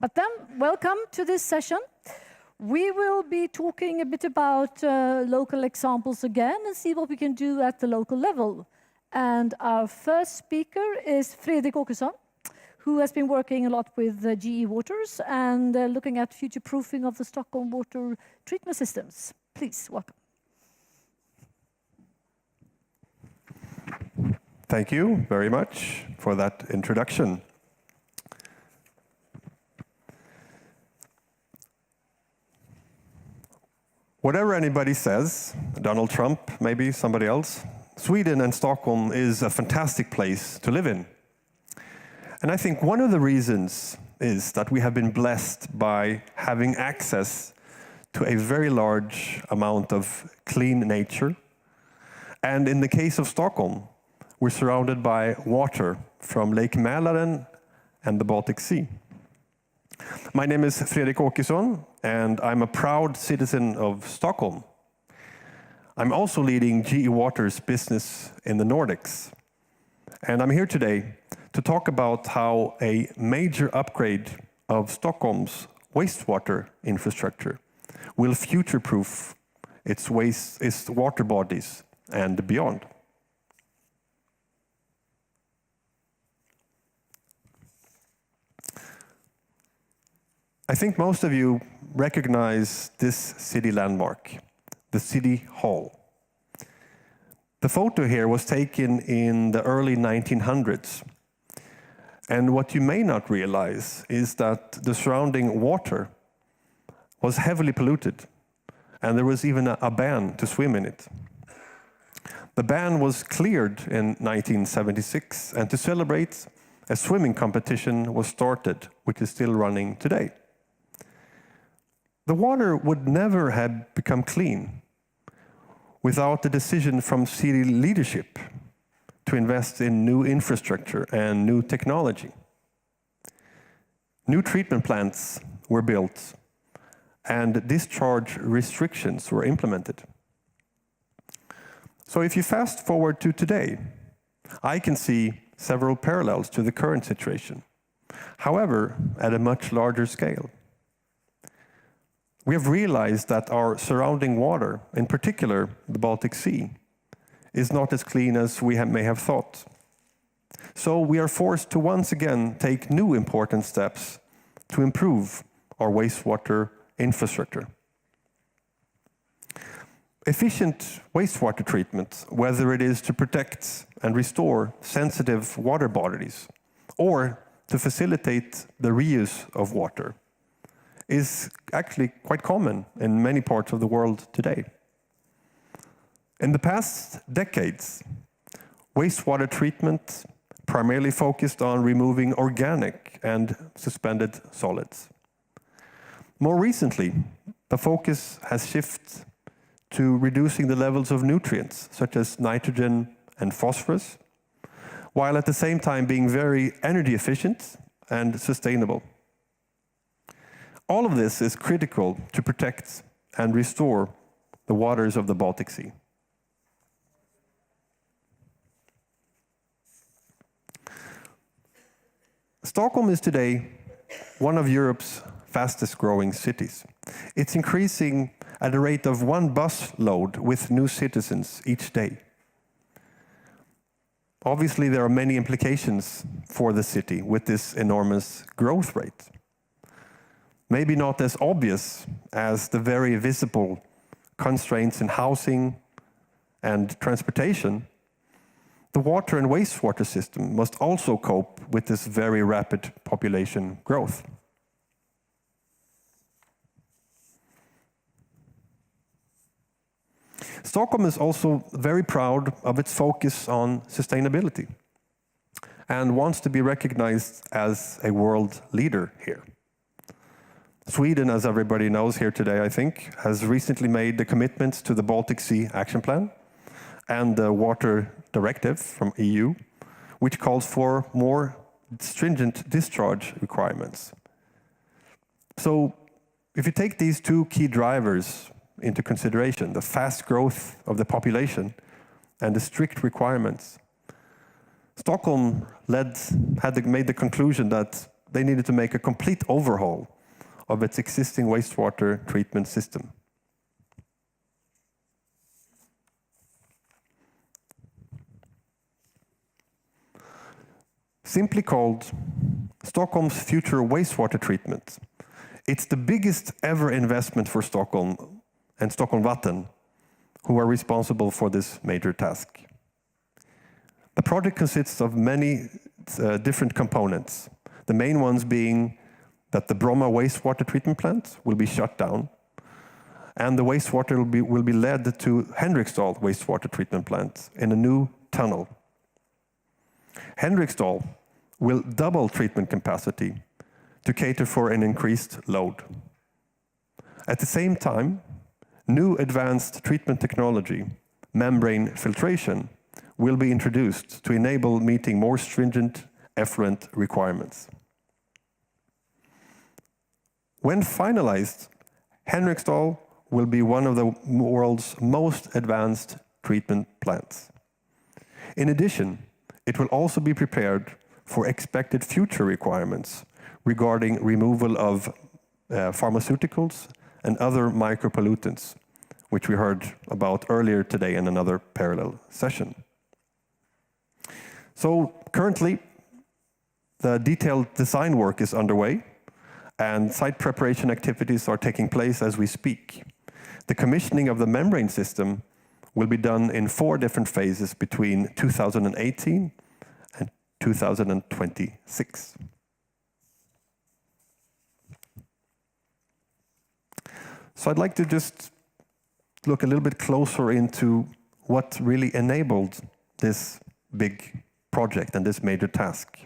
But then, welcome to this session. We will be talking a bit about local examples again and see what we can do at the local level. And our first speaker is Fredrik Åkesson, who has been working a lot with GE Waters and looking at future-proofing of the Stockholm water treatment systems. Please, welcome. Thank you very much for that introduction. Whatever anybody says, Donald Trump, maybe somebody else, Sweden and Stockholm is a fantastic place to live in. And I think one of the reasons is that we have been blessed by having access to a very large amount of clean nature. And in the case of Stockholm, we're surrounded by water from Lake Mälaren and the Baltic Sea. My name is Fredrik Åkesson, and I'm a proud citizen of Stockholm. I'm also leading GE Waters business in the Nordics. And I'm here today to talk about how a major upgrade of Stockholm's wastewater infrastructure will future-proof its water bodies and beyond. I think most of you recognize this city landmark, the City Hall. The photo here was taken in the early 1900s. And what you may not realize is that the surrounding water was heavily polluted, and there was even a ban to swim in it. The ban was cleared in 1976, and to celebrate, a swimming competition was started, which is still running today. The water would never have become clean without the decision from city leadership to invest in new infrastructure and new technology. New treatment plants were built and discharge restrictions were implemented. So if you fast forward to today, I can see several parallels to the current situation, however, at a much larger scale. We have realized that our surrounding water, in particular the Baltic Sea, is not as clean as we may have thought. So we are forced to once again take new important steps to improve our wastewater infrastructure. Efficient wastewater treatment, whether it is to protect and restore sensitive water bodies or to facilitate the reuse of water, is actually quite common in many parts of the world today. In the past decades, wastewater treatment primarily focused on removing organic and suspended solids. More recently, the focus has shifted to reducing the levels of nutrients, such as nitrogen and phosphorus, while at the same time being very energy efficient and sustainable. All of this is critical to protect and restore the waters of the Baltic Sea. Stockholm is today one of Europe's fastest growing cities. It's increasing at a rate of 1 bus load with new citizens each day. Obviously, there are many implications for the city with this enormous growth rate. Maybe not as obvious as the very visible constraints in housing and transportation, the water and wastewater system must also cope with this very rapid population growth. Stockholm is also very proud of its focus on sustainability and wants to be recognized as a world leader here. Sweden, as everybody knows here today, I think, has recently made the commitments to the Baltic Sea Action Plan and the Water Directive from EU, which calls for more stringent discharge requirements. So if you take these two key drivers into consideration, the fast growth of the population and the strict requirements, Stockholm made the conclusion that they needed to make a complete overhaul of its existing wastewater treatment system. Simply called Stockholm's future wastewater treatment, it's the biggest ever investment for Stockholm and Stockholm Vatten, who are responsible for this major task. The project consists of many different components, the main ones being that the Bromma wastewater treatment plant will be shut down, and the wastewater will be led to Henriksdal wastewater treatment plant in a new tunnel. Henriksdal will double treatment capacity to cater for an increased load. At the same time, new advanced treatment technology, membrane filtration, will be introduced to enable meeting more stringent effluent requirements. When finalized, Henriksdal will be one of the world's most advanced treatment plants. In addition, it will also be prepared for expected future requirements regarding removal of pharmaceuticals and other micropollutants, which we heard about earlier today in another parallel session. So currently, the detailed design work is underway, and site preparation activities are taking place as we speak. The commissioning of the membrane system will be done in 4 different phases between 2018 and 2026. So I'd like to just look a little bit closer into what really enabled this big project and this major task.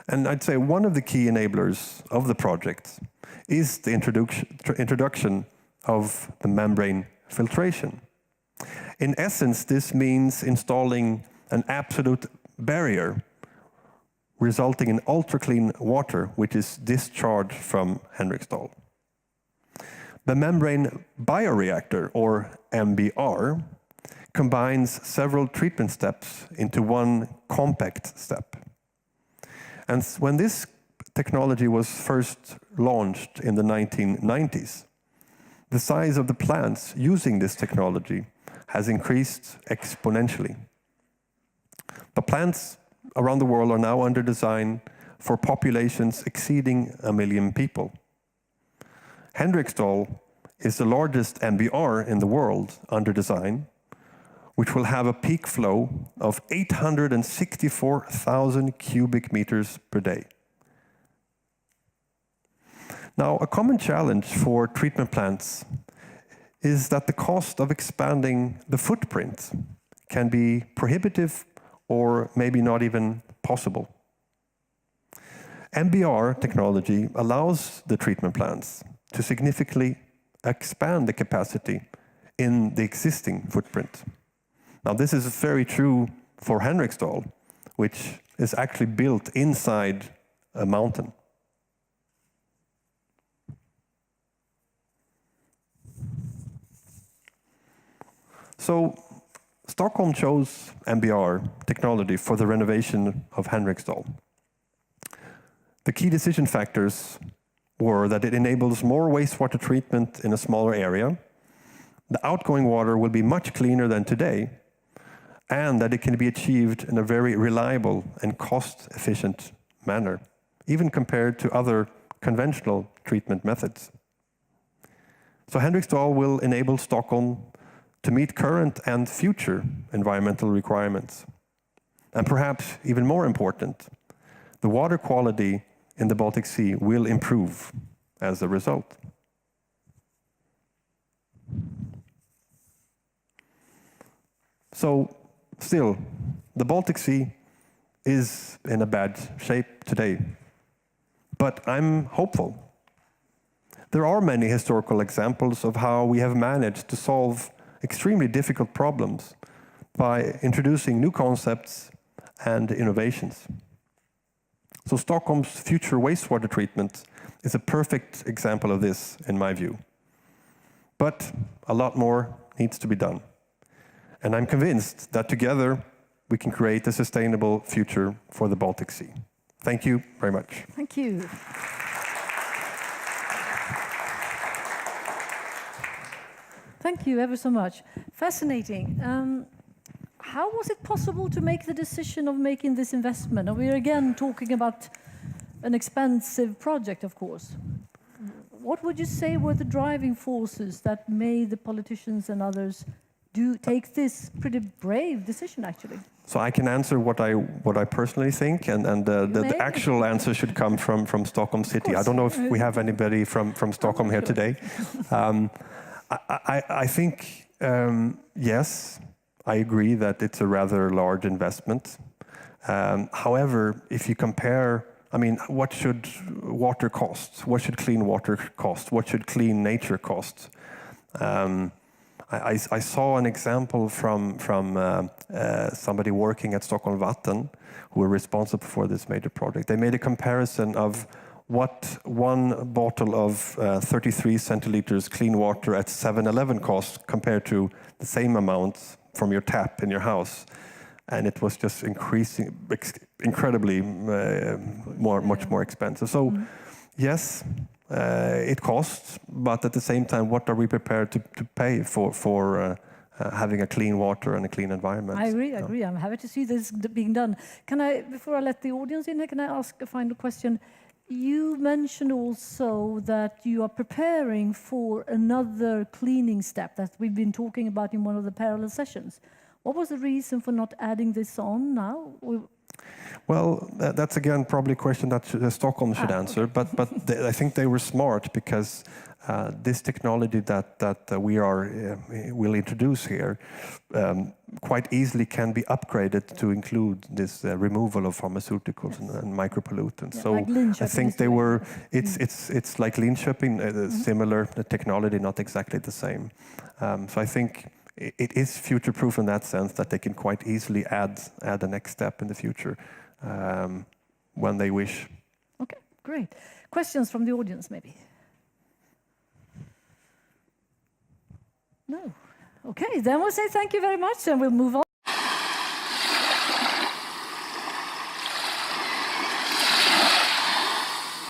And I'd say one of the key enablers of the project is the introduction of the membrane filtration. In essence, this means installing an absolute barrier resulting in ultra-clean water which is discharged from Henriksdal. The membrane bioreactor, or MBR, combines several treatment steps into one compact step. And when this technology was first launched in the 1990s, the size of the plants using this technology has increased exponentially. The plants around the world are now under design for populations exceeding 1 million people. Henriksdal is the largest MBR in the world under design, which will have a peak flow of 864,000 cubic meters per day. Now, a common challenge for treatment plants is that the cost of expanding the footprint can be prohibitive or maybe not even possible. MBR technology allows the treatment plants to significantly expand the capacity in the existing footprint. Now, this is very true for Henriksdal, which is actually built inside a mountain. So, Stockholm chose MBR technology for the renovation of Henriksdal. The key decision factors were that it enables more wastewater treatment in a smaller area, the outgoing water will be much cleaner than today, and that it can be achieved in a very reliable and cost-efficient manner, even compared to other conventional treatment methods. So Henriksdal will enable Stockholm to meet current and future environmental requirements. And perhaps even more important, the water quality in the Baltic Sea will improve as a result. So, still, the Baltic Sea is in a bad shape today, but I'm hopeful. There are many historical examples of how we have managed to solve extremely difficult problems by introducing new concepts and innovations. So Stockholm's future wastewater treatment is a perfect example of this, in my view. But a lot more needs to be done. And I'm convinced that together we can create a sustainable future for the Baltic Sea. Thank you very much. Thank you. Thank you ever so much. Fascinating. How was it possible to make the decision of making this investment? And we're again talking about an expensive project, of course. What would you say were the driving forces that made the politicians and others take this pretty brave decision, actually? So I can answer what I personally think, and the actual answer should come from Stockholm City. I don't know if we have anybody from Stockholm here today. I think, yes, I agree that it's a rather large investment. However, if you compare, I mean, what should water cost? What should clean water cost? What should clean nature cost? I saw an example from somebody working at Stockholm Vatten who were responsible for this major project. They made a comparison of what one bottle of 33 centiliters clean water at 7-Eleven costs compared to the same amount from your tap in your house. And it was just incredibly much more expensive. So yes, it costs, but at the same time, what are we prepared to pay for having a clean water and a clean environment? I agree. I'm happy to see this being done. Can I, before I let the audience in here, can I ask a final question? You mentioned also that you are preparing for another cleaning step that we've been talking about in one of the parallel sessions. What was the reason for not adding this on now? Well, that's again probably a question that Stockholm should answer, okay. but I think they were smart because this technology that we will introduce here quite easily can be upgraded to include this removal of pharmaceuticals and micropollutants. Yeah, so like I think they were. It's like Linköping, similar technology, not exactly the same. So I think it is future-proof in that sense that they can quite easily add the next step in the future when they wish. Okay, great. Questions from the audience, maybe? No. Okay, then we'll say thank you very much, and we'll move on.